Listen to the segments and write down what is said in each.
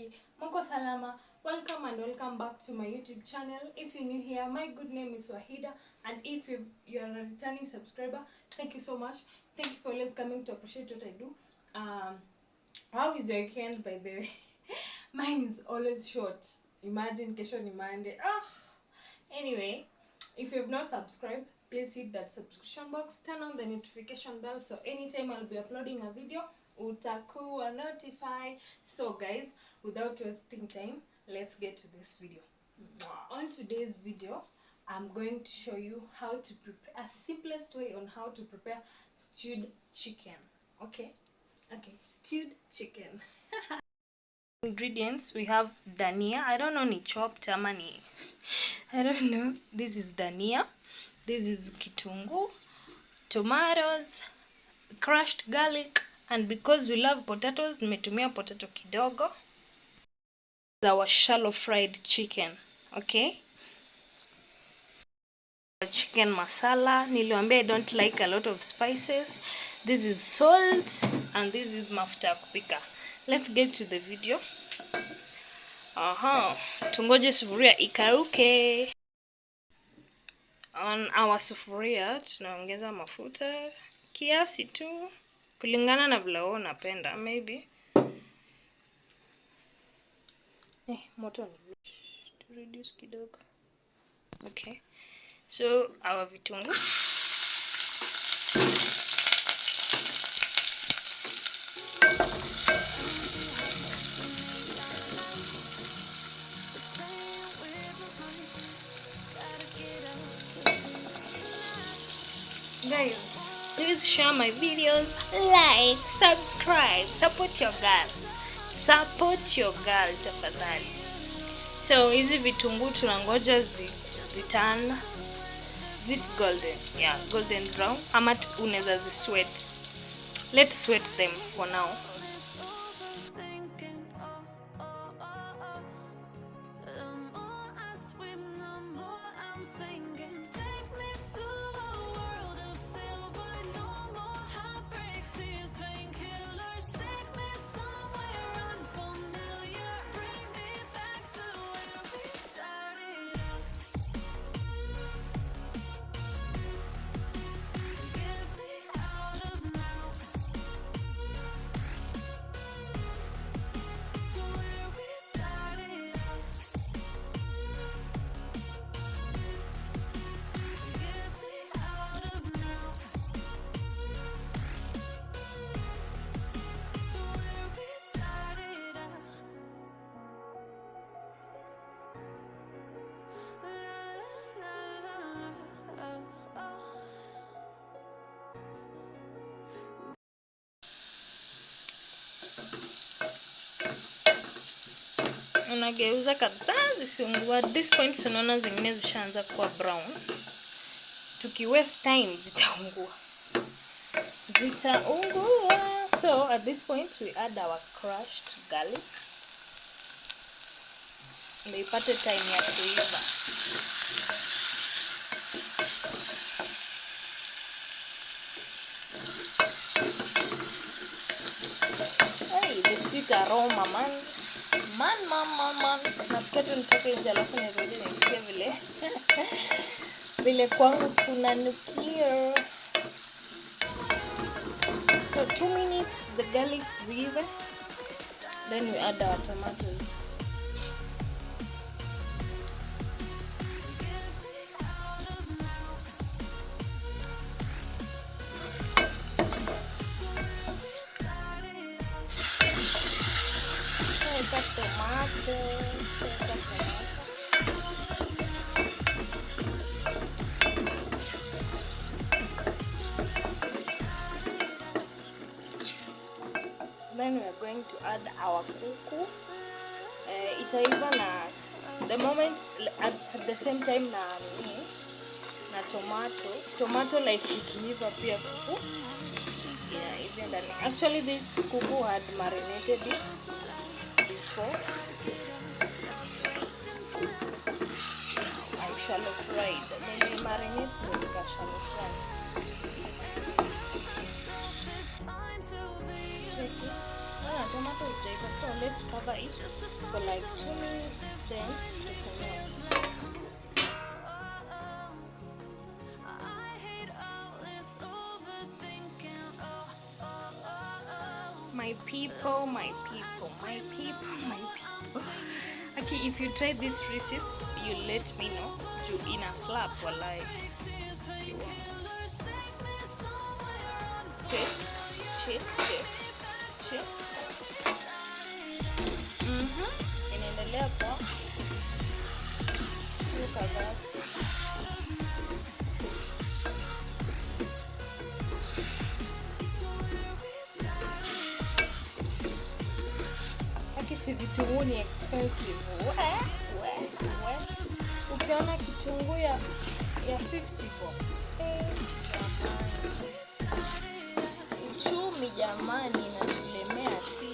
vipi? Mko salama? Welcome and welcome back to my YouTube channel. If you're new here, my good name is Wahida, and if you are a returning subscriber, thank you so much. Thank you for always coming to appreciate what I do. How is your weekend, by the way? Mine is always short. Imagine kesho ni Monday. Anyway, if you have not subscribed, please hit that subscription box, turn on the notification bell, so anytime I'll be uploading a video, utakuwa notified. So guys, without wasting time, let's get to this video. On today's video, I'm going to show you how to prepare a simplest way on how to prepare stewed chicken. Okay, stewed chicken. Ingredients, we have dania. I don't know ni chopped ama ni I don't know. This is dania, this is kitungu, tomatoes, crushed garlic, and because we love potatoes, nimetumia potato kidogo. Our shallow fried chicken. Okay, chicken masala. Niliwaambia I don't like a lot of spices. This is salt and this is mafuta ya kupika. Let's get to the video. Tungoje sufuria ikauke. On our sufuria tunaongeza mafuta kiasi tu kulingana na vile unapenda, maybe moto ni to reduce kidogo. Okay, so our vitungu, guys, please share my videos, like, subscribe, support your girl tafadhali. So hizi vitunguu tunangoja zitan golden, golden brown, ama unaweza sweat. Let's sweat them for now. Unageuza kabisa zisiungua. At this point tunaona zingine zishaanza kuwa brown. Tuki waste time zitaungua. So at this point we add our crushed garlic. Ndio ipate time ya kuiva. Hey, the sweet aroma, man. Nasikia tu nitoke nje alafu nirudi nisikie vile kwangu kunanukia. So 2 minutes the garlic weave, then we add our tomatoes. Then we are going to add our kuku. Itaiva na the moment at the same time na tomato like ikiiva pia kuku. Even then, actually this kuku had marinated it before. I shallow fried. Then we marinate the shallow fried. Check it. Tomato is so let's cover it for like 2 minutes, then my people, my people, my people, my people. Okay, if you try this recipe, you let me know. To in a slap for like check. Inaendelea kwa look at that. Akisi vitunguu ni expensive. Ukiona kitunguu ya 50 bob. Uchumi jamani inatulemea sisi.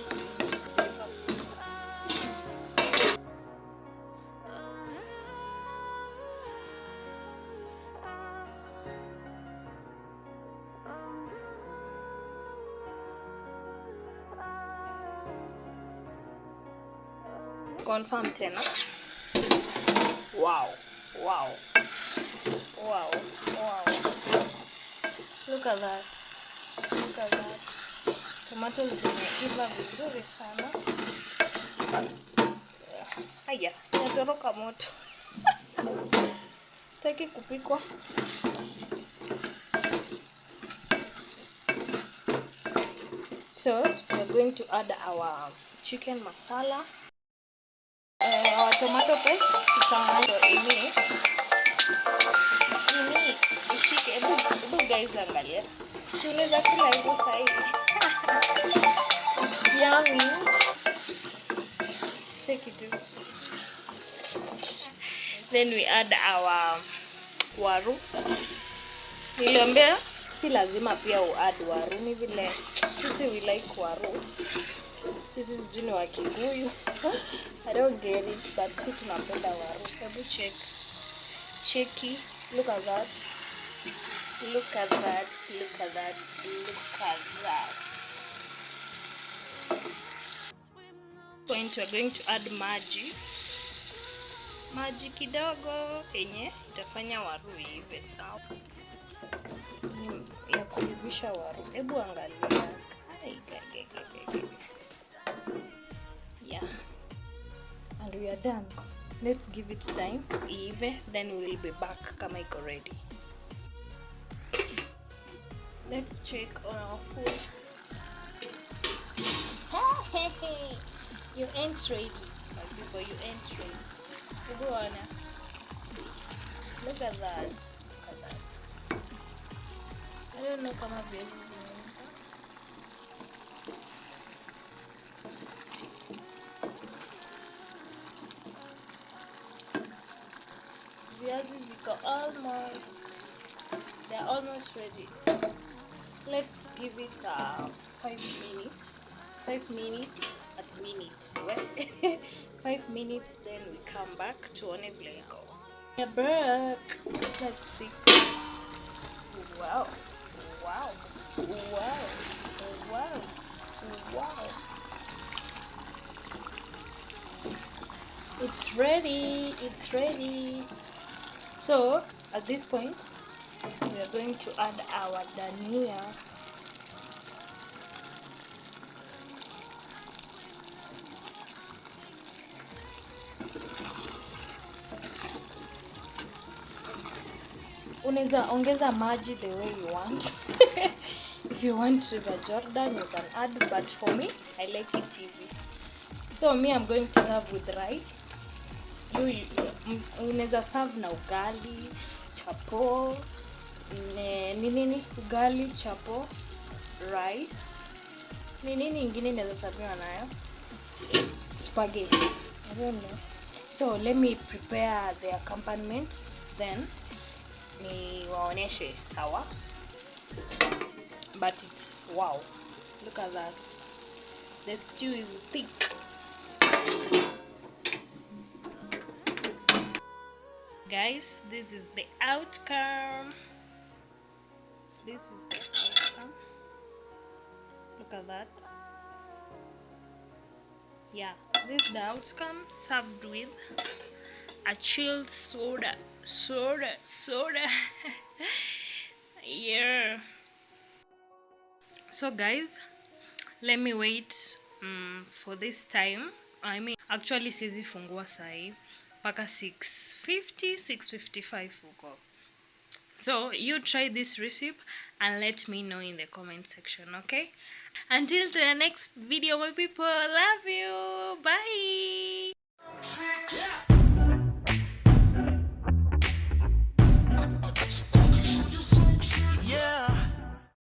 Confirm tena. Wow. Look at that. Tomato zimeiva vizuri sana. Haya, inatoroka moto. Taki kupikwa. So, we're going to add our chicken masala. Our tomato paste ini ishike. Ebu guys angalia. Tunaweza kula hivyo sahihi. Yummy. Take it. Then we add our waru. Niliambia si lazima pia uadd waru, ni vile sisi we like waru. Sisi sijui wa Kikuyu. I don't get it, but si tunapenda waru. Hebu cheki. Look at that. Point, we're going to add maji kidogo yenye itafanya waru iive sawa. Ya kuivisha waru. Hebu angalia. Yeah. And we are done. Let's give it time iive, then we will be back kama iko ready. Let's check on our food. You ain't ready, my people. You ain't ready. Look at that. I don't know kama viazi zimeiva. Viazi ziko they're almost ready. Let's give it 5 minutes. 5 minutes at minutes, right? 5 minutes, then we come back to one vlego. Yeah, back. Let's see. Wow. It's ready. So at this point we are going to add our dania. Unaweza ongeza maji the way you want. If you want River Jordan, you can add, but for me, I like it easy. So me, I'm going to serve with rice. You unaweza serve na ugali, chapo, ugali, chapo, rice. Nini ingine naweza serve nayo? Spaghetti. I don't know. So let me prepare the accompaniment, then ni waoneshe sawa. But it's wow. Look at that. The stew is thick. Guys, this is the outcome. Look at that. Yeah, this is the outcome, served with a chilled soda. Yeah. So guys, let me wait for this time. I mean, actually sizi fungua sahi paka 6:50, 6:55 huko. So you try this recipe and let me know in the comment section, okay? Until the next video, my people, love you. Bye.